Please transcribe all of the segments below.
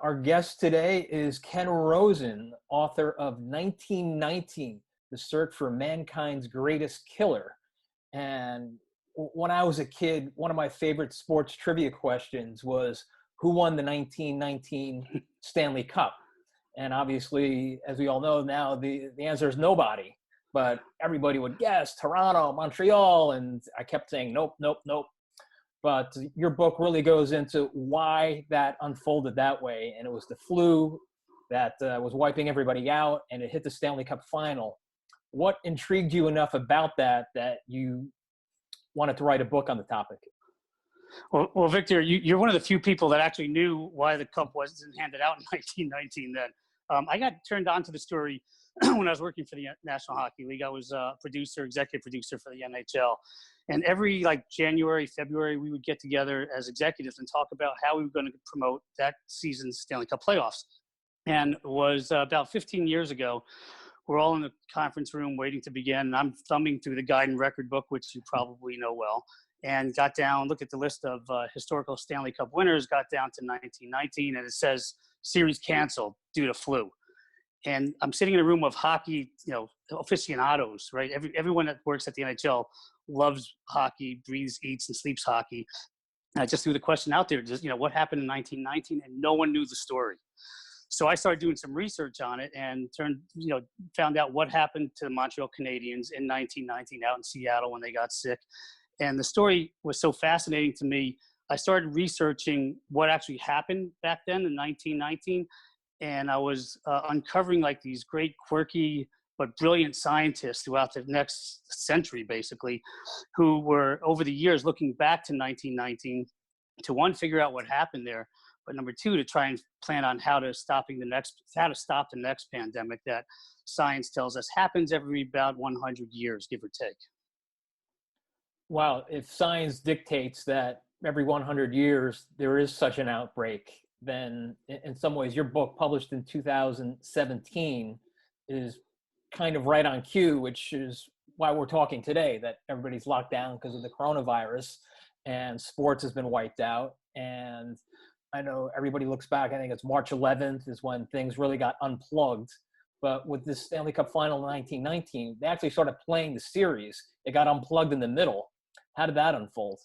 Our guest today is Ken Rosen, author of 1919, The Search for Mankind's Greatest Killer. And when I was a kid, one of my favorite sports trivia questions was, who won the 1919 Stanley Cup? And obviously, as we all know now, the answer is nobody. But everybody would guess Toronto, Montreal, and I kept saying, nope, nope, nope. But your book really goes into why that unfolded that way. And it was the flu that was wiping everybody out, and it hit the Stanley Cup final. What intrigued you enough about that you wanted to write a book on the topic? Well, Victor, you're one of the few people that actually knew why the cup wasn't handed out in 1919 then. I got turned on to the story when I was working for the National Hockey League. I was a executive producer for the NHL. And every January, February, we would get together as executives and talk about how we were going to promote that season's Stanley Cup playoffs. And it was about 15 years ago. We're all in the conference room waiting to begin. And I'm thumbing through the guide and record book, which you probably know well, and got down, looked at the list of historical Stanley Cup winners, got down to 1919, and it says series canceled due to flu. And I'm sitting in a room of hockey, aficionados, right? Everyone that works at the NHL loves hockey, breathes, eats, and sleeps hockey. And I just threw the question out there, just, what happened in 1919? And no one knew the story. So I started doing some research on it and found out what happened to the Montreal Canadiens in 1919 out in Seattle when they got sick. And the story was so fascinating to me. I started researching what actually happened back then in 1919. And I was uncovering these great, quirky, but brilliant scientists throughout the next century, basically, who were over the years looking back to 1919 to, one, figure out what happened there, but number two, to try and plan on how to stop the next pandemic that science tells us happens every about 100 years, give or take. Wow, if science dictates that every 100 years there is such an outbreak, then in some ways your book, published in 2017, is kind of right on cue, which is why we're talking today, that everybody's locked down because of the coronavirus and sports has been wiped out. And I know everybody looks back, I think it's March 11th is when things really got unplugged. But with this Stanley Cup final in 1919, they actually started playing the series. It got unplugged in the middle. How did that unfold?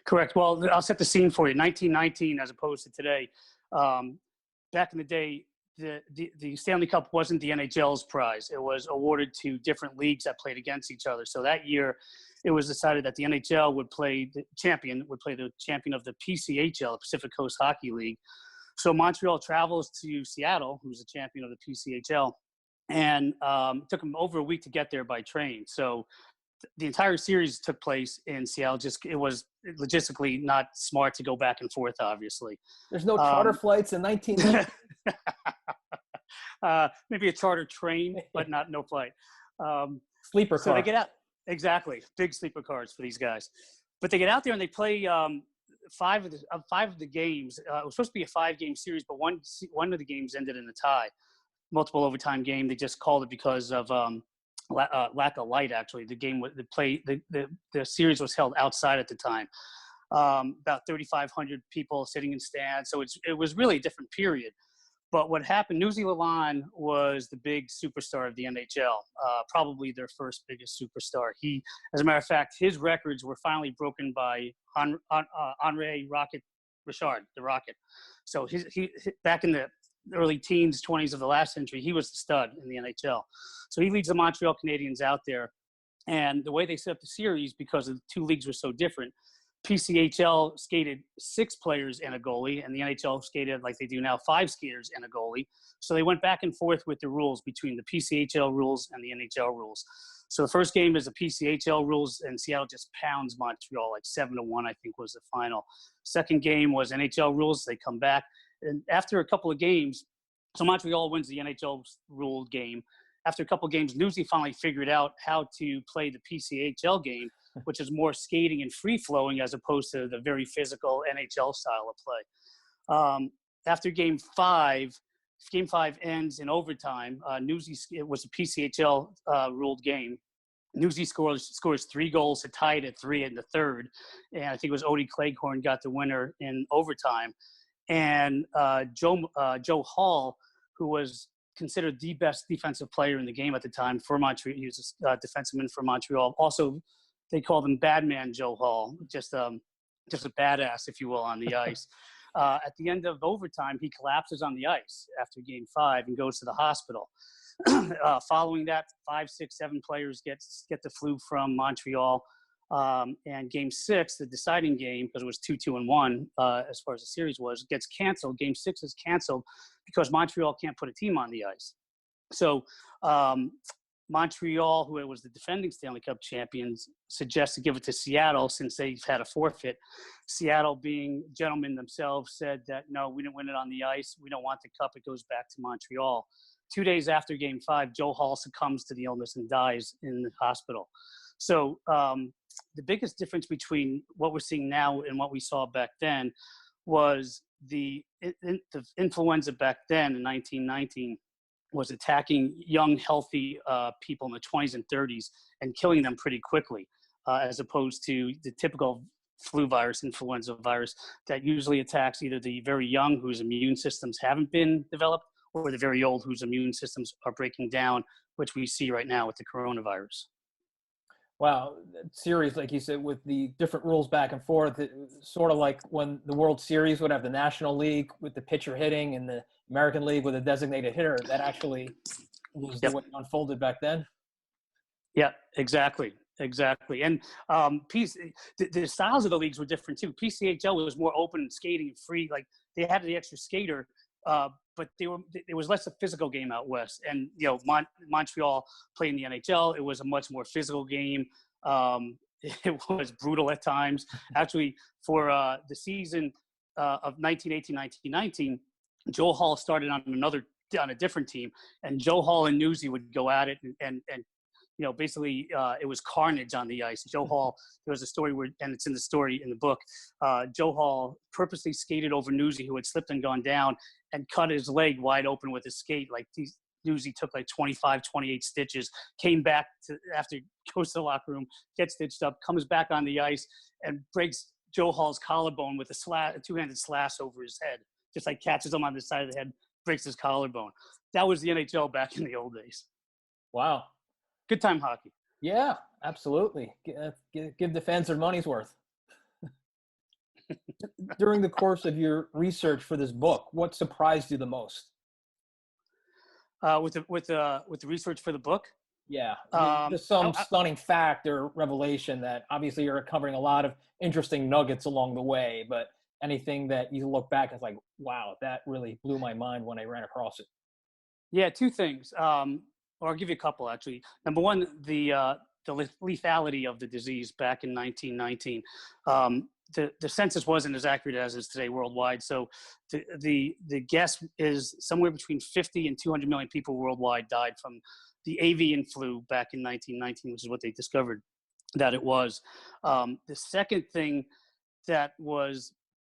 Correct. Well, I'll set the scene for you. 1919, as opposed to today, back in the day, the Stanley Cup wasn't the NHL's prize. It was awarded to different leagues that played against each other. So that year, it was decided that the NHL would play the champion of the PCHL, Pacific Coast Hockey League. So Montreal travels to Seattle, who's the champion of the PCHL, and it took them over a week to get there by train. So the entire series took place in Seattle. It was logistically not smart to go back and forth, obviously. There's no charter flights in 1919? Maybe a charter train, but no flight. Sleeper car. So they get out. Exactly. Big sleeper cars for these guys. But they get out there and they play five of the games. It was supposed to be a 5-game series, but one of the games ended in a tie. Multiple overtime game. They just called it because of lack of light. Actually, the series was held outside at the time. About 3,500 people sitting in stands, so it was really a different period. But what happened? Nosy Lalonde was the big superstar of the NHL, probably their first biggest superstar. He, as a matter of fact, his records were finally broken by Henri Rocket Richard, the Rocket. So he back in the early teens, 20s of the last century, he was the stud in the NHL. So he leads the Montreal Canadiens out there. And the way they set up the series, because the two leagues were so different, PCHL skated 6 players and a goalie, and the NHL skated, like they do now, 5 skaters and a goalie. So they went back and forth with the rules between the PCHL rules and the NHL rules. So the first game is the PCHL rules, and Seattle just pounds Montreal, 7-1, I think was the final. Second game was NHL rules. They come back. And after a couple of games, so Montreal wins the NHL ruled game. After a couple of games, Newsy finally figured out how to play the PCHL game, which is more skating and free-flowing as opposed to the very physical NHL style of play. After Game 5 ends in overtime. It was a PCHL ruled game. Newsy scores 3 goals to tie it at 3 in the third. And I think it was Odie Cleghorn got the winner in overtime. and Joe Hall, who was considered the best defensive player in the game at the time for Montreal. He was a defenseman for Montreal. Also, they called him Badman Joe Hall, just a badass, if you will, on the ice. At the end of overtime, he collapses on the ice after Game 5 and goes to the hospital. Following that, 5, 6, 7 players get the flu from Montreal. And Game 6, the deciding game, because it was 2-2-1 as far as the series was, gets canceled. Game 6 is canceled because Montreal can't put a team on the ice. So Montreal, who was the defending Stanley Cup champions, suggests to give it to Seattle since they've had a forfeit. Seattle, being gentlemen themselves, said that, no, we didn't win it on the ice. We don't want the cup. It goes back to Montreal. 2 days after Game 5, Joe Hall succumbs to the illness and dies in the hospital. So the biggest difference between what we're seeing now and what we saw back then was the influenza back then in 1919 was attacking young, healthy people in the 20s and 30s and killing them pretty quickly, as opposed to the typical flu virus, influenza virus, that usually attacks either the very young whose immune systems haven't been developed or the very old whose immune systems are breaking down, which we see right now with the coronavirus. Wow, series, like you said, with the different rules back and forth, sort of like when the World Series would have the National League with the pitcher hitting and the American League with a designated hitter. That actually was the way it unfolded back then. Yeah, exactly. And the styles of the leagues were different too. PCHL was more open and skating and free. Like they had the extra skater, but it was less a physical game out west. And Montreal playing the NHL, it was a much more physical game. It was brutal at times. Actually, for the season of 1918-1919, Joe Hall started on a different team, and Joe Hall and Newsy would go at it, and basically it was carnage on the ice. Joe Hall, there was a story and it's in the story in the book, Joe Hall purposely skated over Newsy, who had slipped and gone down, and cut his leg wide open with his skate. Like Newsy took like 25, 28 stitches, came back after goes to the locker room, gets stitched up, comes back on the ice, and breaks Joe Hall's collarbone with a two-handed slash over his head. Just like catches him on the side of the head, breaks his collarbone. That was the NHL back in the old days. Wow. Good time hockey. Yeah, absolutely. Give the fans their money's worth. During the course of your research for this book, what surprised you the most? With the research for the book? Yeah, just some stunning fact or revelation that obviously you're covering a lot of interesting nuggets along the way, but anything that you look back and it's like, wow, that really blew my mind when I ran across it. Yeah, two things. Or I'll give you a couple, actually. Number one, the lethality of the disease back in 1919. The census wasn't as accurate as it is today worldwide. So the guess is somewhere between 50 and 200 million people worldwide died from the avian flu back in 1919, which is what they discovered that it was. The second thing that was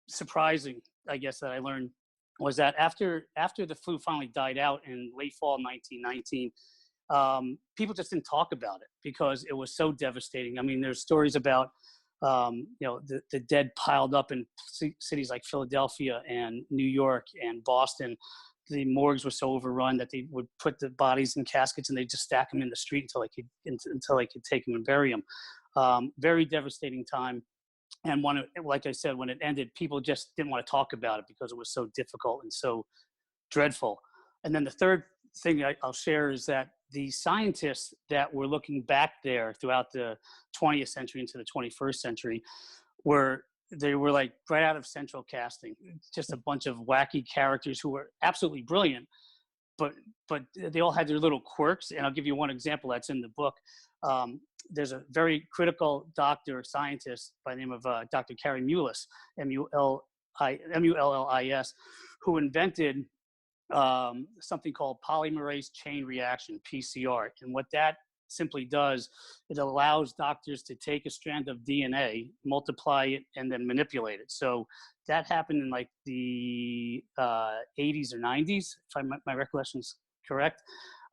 surprising, I guess, that I learned was that after the flu finally died out in late fall 1919, people just didn't talk about it because it was so devastating. I mean, there's stories about, the dead piled up in cities like Philadelphia and New York and Boston. The morgues were so overrun that they would put the bodies in caskets and they just stack them in the street until they could take them and bury them. Very devastating time. And like I said, when it ended, people just didn't want to talk about it because it was so difficult and so dreadful. And then the third thing I'll share is that the scientists that were looking back there throughout the 20th century into the 21st century were like right out of central casting, just a bunch of wacky characters who were absolutely brilliant, but they all had their little quirks. And I'll give you one example that's in the book. There's a very critical scientist by the name of Dr. Carey Mullis, Mullis, who invented something called polymerase chain reaction, PCR. And what that simply does, it allows doctors to take a strand of DNA, multiply it, and then manipulate it. So that happened in like the 80s or 90s, if my recollection is correct.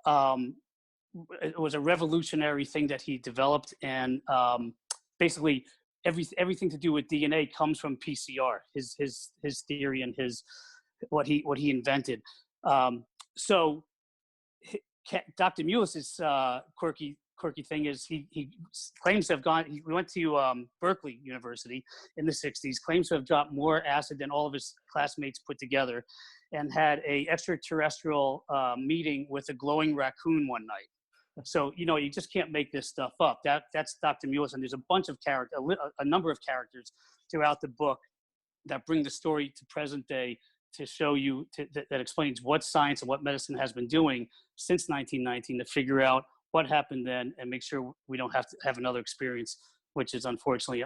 It was a revolutionary thing that he developed, and basically everything to do with DNA comes from PCR, his theory and what he invented. So Dr. Mulis's quirky thing is he claims to have we went to Berkeley University in the 60s, claims to have dropped more acid than all of his classmates put together, and had a extraterrestrial meeting with a glowing raccoon one night. So, you just can't make this stuff up. That's Dr. Mulis, and there's a bunch of a number of characters throughout the book that bring the story to present day to show you that explains what science and what medicine has been doing since 1919 to figure out what happened then and make sure we don't have to have another experience, which is unfortunately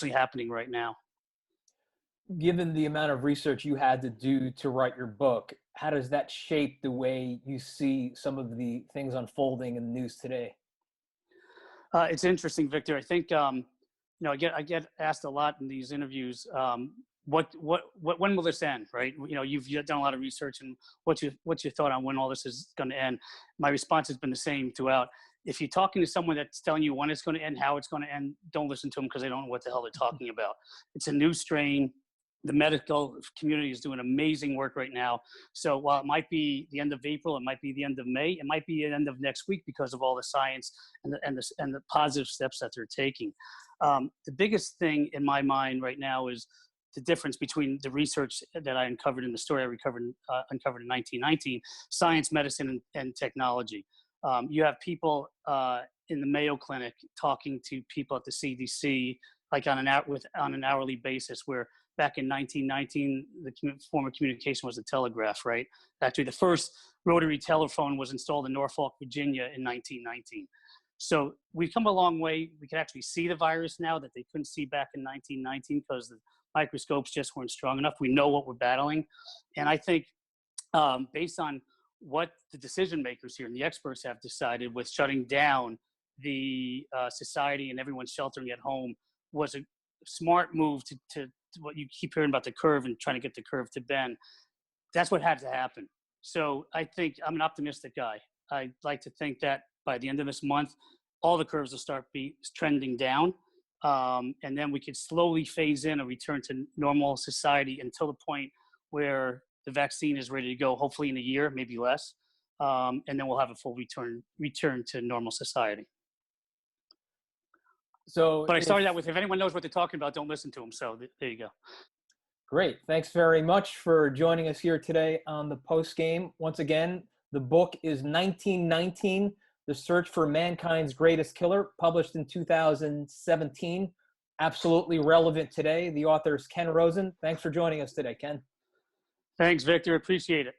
happening right now. Given the amount of research you had to do to write your book, how does that shape the way you see some of the things unfolding in the news today? It's interesting, Victor. I think I get asked a lot in these interviews. When will this end? Right? You've done a lot of research, and what's your thought on when all this is going to end? My response has been the same throughout. If you're talking to someone that's telling you when it's going to end, how it's going to end, don't listen to them because they don't know what the hell they're talking about. It's a new strain. The medical community is doing amazing work right now. So while it might be the end of April, it might be the end of May, it might be the end of next week because of all the science and the positive steps that they're taking. The biggest thing in my mind right now is the difference between the research that I uncovered in the story I uncovered in 1919, science, medicine, and technology. You have people in the Mayo Clinic talking to people at the CDC, like on an hourly basis, where back in 1919, the form of communication was the telegraph, right? Actually, the first rotary telephone was installed in Norfolk, Virginia in 1919. So we've come a long way. We can actually see the virus now that they couldn't see back in 1919 because the microscopes just weren't strong enough. We know what we're battling. And I think based on what the decision makers here and the experts have decided with shutting down the society and everyone sheltering at home was a smart move to what you keep hearing about the curve and trying to get the curve to bend. That's what had to happen. So I think I'm an optimistic guy. I like to think that by the end of this month, all the curves will start trending down. And then we could slowly phase in a return to normal society until the point where the vaccine is ready to go, hopefully in a year, maybe less. And then we'll have a full return to normal society. So, but I started out with, if anyone knows what they're talking about, don't listen to them. So there you go. Great. Thanks very much for joining us here today on the post game. Once again, the book is 1919, The Search for Mankind's Greatest Killer, published in 2017. Absolutely relevant today. The author is Ken Rosen. Thanks for joining us today, Ken. Thanks, Victor. Appreciate it.